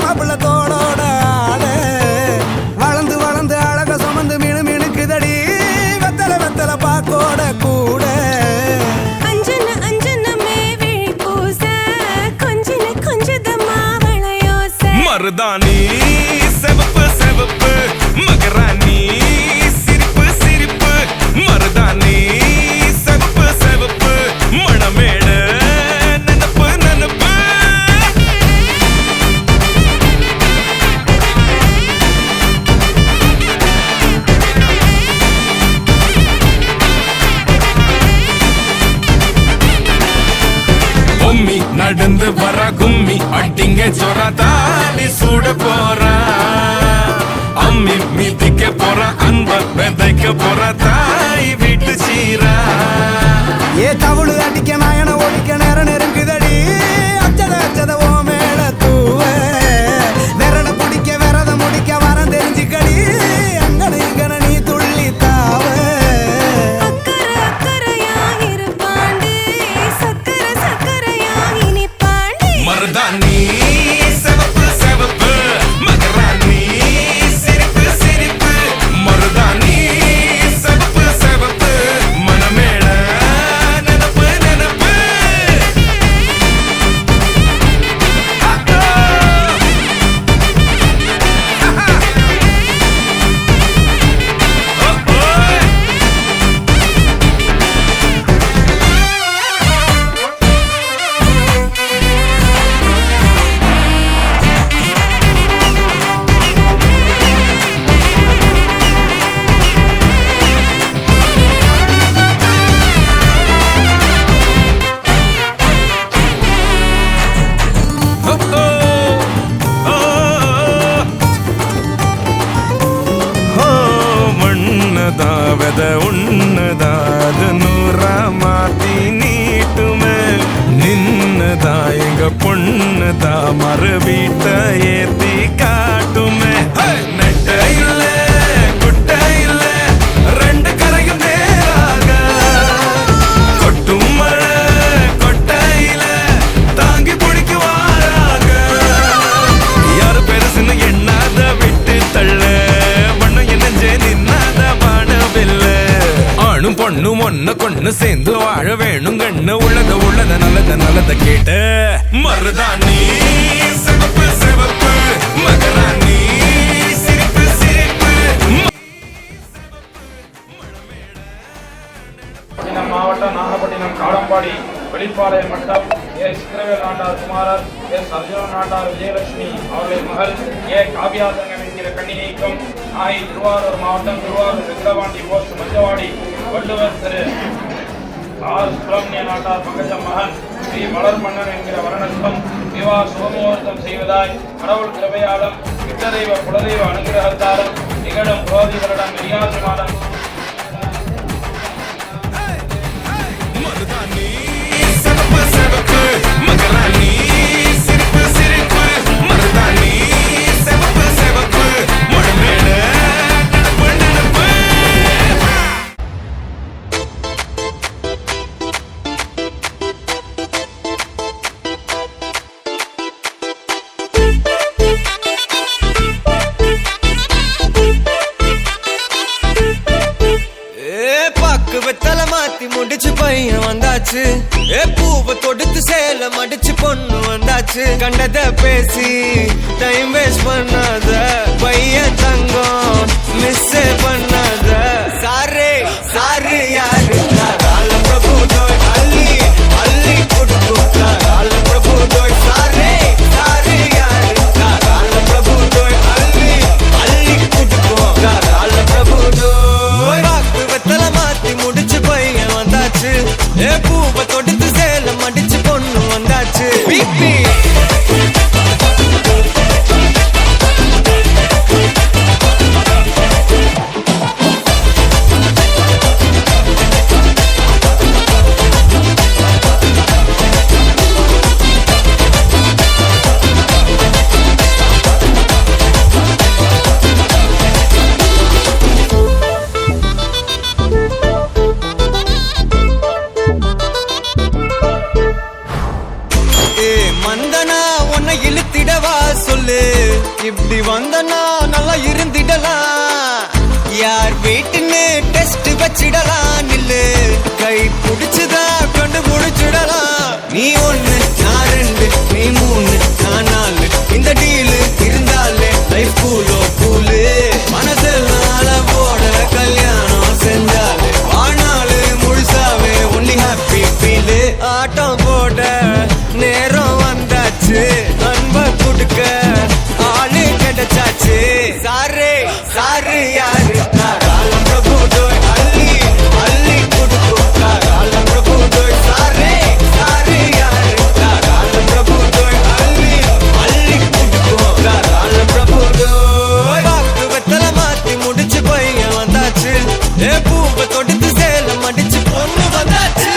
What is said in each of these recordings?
மாப்பிள்ள தோளோட ஆளு வளர்ந்து வளர்ந்து அழக சுமந்து மினு மினுக்குதடி வெத்தல வெத்தல பாக்கோட கூட மருதாணி செவப்பு செவப்பு மகராணி சிரிப்பு சிரிப்பு மருதாணி செவப்பு செவப்பு மணமேடு நனப்பு நனப்பு பொம்மி நடந்து வர கும்மி அட்டிங்க சொரதாலி சூட போறா அம்மி மீதிக்க போற அன்ப விதைக்க போற தாய் வீட்டு சீரா ஏ தவுளு அடிக்க நாயன ஒடிக்க நேரம் நெருங்குதடி அச்சத அச்சத ஓ மேல தூவ விரட பிடிக்க விரத முடிக்க வரம் தெரிஞ்சுக்கடி அங்கன இங்கன நீ துள்ளி தாவ மருதாணி செவப்பு செவப்பு மகராணி சிரிப்பு சிரிப்பு மருதாணி செவப்பு செவப்பு மணமேட நனப்பு நனப்பு மண்ணதாவத உன்னதாது நூறா மாத்தி நீட்டுமே நின்னதா எங்க பொண்ணுதா மறு வீட்ட ஏத்தி காட்டுமே நெட்ட இல்ல குட்ட இல்ல ரெண்டு கரையும் நேராக கொட்டும் மழை கொட்டையில தாங்கி பிடிக்குவாராக யாரு பெருசுன்னு எண்ணாத விட்டு தள்ள ஆணும் பொண்ணும் ஒன்ன கொண்டு சேர்ந்து வாழ வேணும் கண்ணு உள்ளத உள்ளத நல்லத நல்லத கேட்ட மருதாணி சிவப்பு சிவப்பு மகராணி சிரிப்பு சிரிப்பு மாவட்டம் நாகப்பட்டினம் காடம்பாடி வெளிப்பாளையம் மட்டம் எஸ் சித்திரவேல் நாட்டார் குமாரர் எஸ் அர்ஜுனன் நாட்டார் விஜயலட்சுமி அவர்களின் மகள் ஏ காவியாசங்கம் என்கிற கன்னிகைக்கும் நாகை திருவாரூர் மாவட்டம் திருவாரூர் வெங்கடவாண்டி போஸ்ட் மஞ்சவாடி வள்ளுவர் திரு ஆர் சுப்பிரமணிய நாட்டார் பங்கஜம் மகன் ஸ்ரீ மலர் மன்னன் என்கிற வரணத்தும் விவாக சுபமுகூர்த்தம் செய்வதாய் கடவுள் கிருபையாலும் இட்டதெய்வ குலதெய்வ அனுகிரகத்தாலும் நிகழும் புரோதி வருடம் விரியாசி மாதம் மகராணி சிரிப்பு சிரிப்பு மருதாணி செவப்பு செவப்பு மணமேடு நனப்பு வெத்தல மாத்தி முடிச்சு பையன் வந்தாச்சு பூவை தொடுத்து சேலம் அடிச்சு பொண்ணு வந்தாச்சு கண்டத பேசி டைம் வேஸ்ட் பண்ணாத பையன் தங்கம் மிஸ் பண்ணாத சாரே சாரு யாரு கால பிரபு தோய் அள்ளி அள்ளி கொடுத்து கால பிரபு தோய் சாரே சாரு யாரு கால பிரபு தோய் அள்ளி அள்ளி கொடுத்து கால பிரபு தோய் வெத்தல மாத்தி முடிச்சு பையன் வந்தாச்சு பூவை தொடுத்து சேலம் அடிச்சு பொண்ணு வந்தாச்சு பிபி வச்சிடலாம் நில்லு கை பிடிச்சுதா கொண்டு முடிச்சிடலாம் நீ ஒண்ணு நான் ரெண்டு நீ மூணு நான் நாலு இந்த டீலு இருந்தாலே லைஃப் கூலோ கூலு மனசெல்லாம் போட கல்யாணம் செஞ்சாலே வாழ்நாளு முழுசாவே ஒன்லி ஹாப்பி ஃபீலு ஆட்டம் போட நேரம் வந்தாச்சு அன்ப கொடுக்க ஆளு கிடைச்சாச்சு சாரு சாரு யாரு காலம் பிரபு தோய் அள்ளி அள்ளி கொடுக்கும் காலம் பிரபு தோய் சாரு சாரு யாரு காலம் பிரபு தோய் அள்ளி அள்ளி கொடுக்கும் காலம் பிரபு தோய் பாக்கு வெத்தல மாத்தி முடிச்சு பையன் வந்தாச்சு ஏ பூவை தொடுத்து சேலம் அடிச்சு பொண்ணு வந்தாச்சு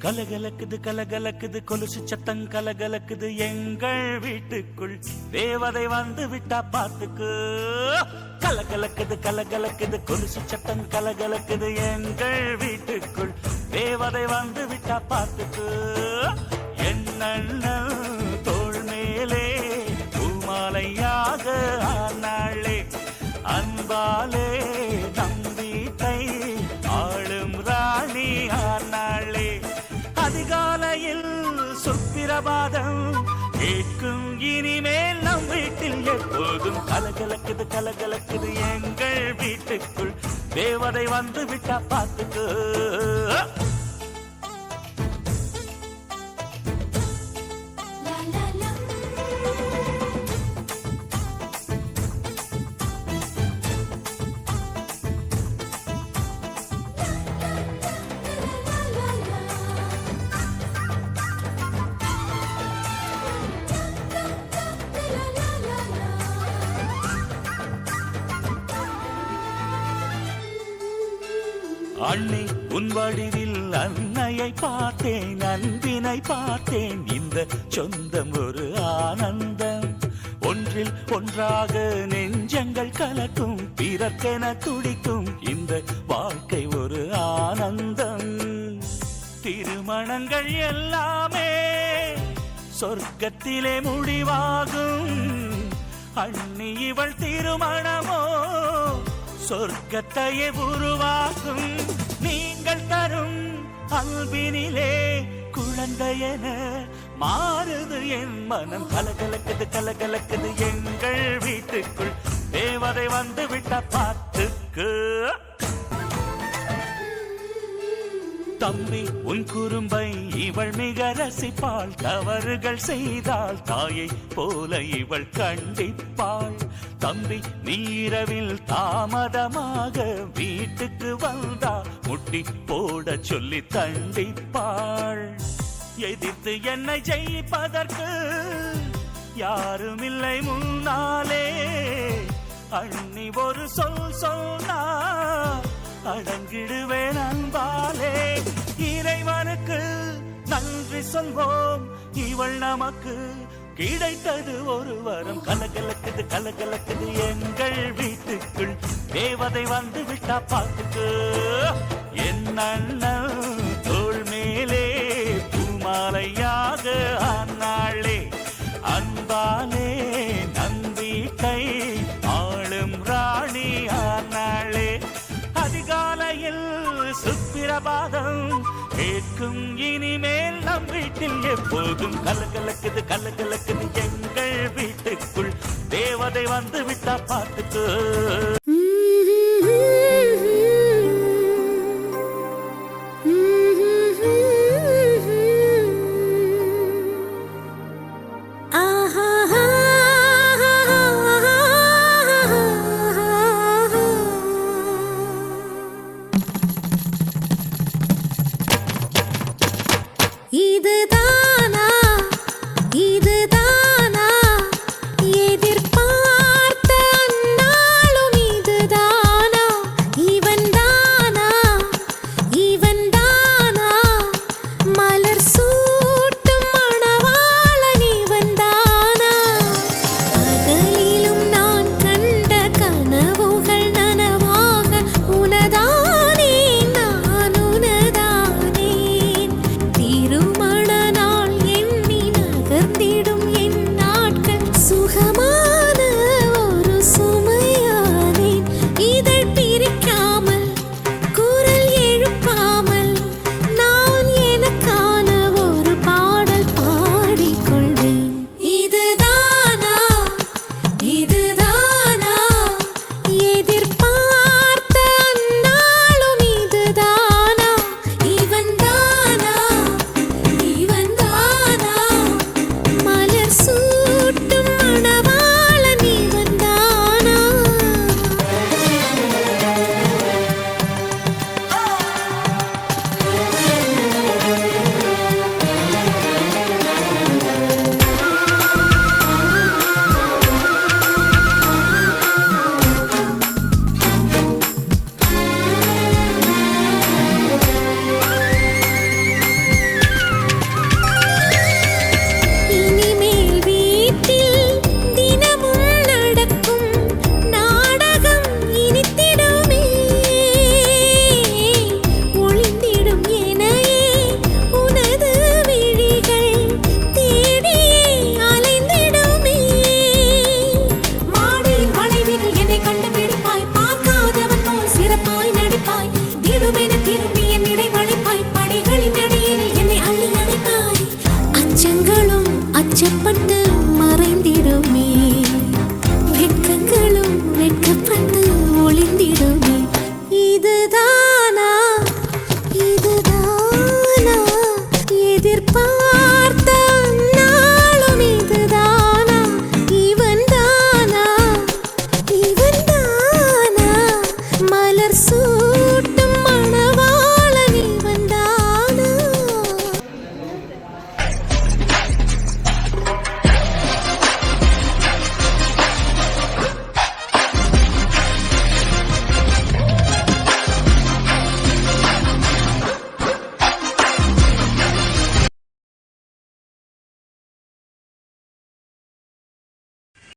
கலகலக்குது கலகலக்குது கொலுசு சத்தம் கலகலக்குது எங்கள் வீட்டுக்குள் தேவதை வந்து விட்டா பாத்துக்கு கலகலக்குது கலகலக்குது கொலுசு சத்தம் கலகலக்குது எங்கள் வீட்டுக்குள் தேவதை வந்து விட்டா பாத்துக்கு என்ன தோள் மேலே பூமாலையாக ஆனாளே அன்பாலே நம்பிக்கை ஆளும் ராணி ஆனாளே அதிகாலையில் சுப்பிரபாதம் கேட்கும் இனிமேல் நம் வீட்டில் எப்போதும் கலகலக்குது கலகலக்குது எங்கள் வீட்டுக்குள் தேவதை வந்து விட்டா பாத்துக்கு அன்னை உன் வடிவில் அன்னையை பார்த்தேன் அன்பினை பார்த்தேன் இந்த சொந்தம் ஒரு ஆனந்தம் ஒன்றில் ஒன்றாக நெஞ்சங்கள் கலக்கும் பிறக்கென துடிக்கும் இந்த வாழ்க்கை ஒரு ஆனந்தம் திருமணங்கள் எல்லாமே சொர்க்கத்திலே முடிவாகும் அண்ணி இவள் திருமணமோ சொர்க்கத்தையே உருவாக்கும் நீங்கள் தரும் அன்பினிலே குழந்தையென மாறுது என் மனம் கலகலக்குது கலகலக்குது எங்கள் வீட்டுக்குள் தேவதை வந்து விட்ட பாத்துக்கு தம்பி உன் குறும்பை இவள் மிக ரசிப்பாள் தவறுகள் செய்தால் தாயை போல இவள் கண்டிப்பாள் தம்பி நீரவில் தாமதமாக வீட்டுக்கு வந்தா முட்டி போட சொல்லி தண்டிப்பாள் எதிர்த்து என்னை ஜெயிப்பதற்கு யாருமில்லை முன்னாலே அண்ணி ஒரு சொன்னா அடங்கிடுவேன் அன்பாலே இறைவனுக்கு நன்றி சொல்வோம் இவள் நமக்கு கிடைத்தது ஒரு வரம் கலகலக்குது கலகலக்குது எங்கள் வீட்டுக்குள் தேவதை வந்து விட்டா பாத்துக்கு என் அண்ணன் தோள் மேலே பூமாலையாக ஆனாளே அன்பாலே நம்பிக்கை ஆளும் ராணி ஆனாளே அதிகாலையில் சுப்பிரபாதம் கேட்கும் இனிமேல் நம் வீட்டில் எப்போதும் கலகலக்குது கலகலக்குது எங்கள் வீட்டுக்குள் தேவதை வந்து விட்டா பாத்துக்கு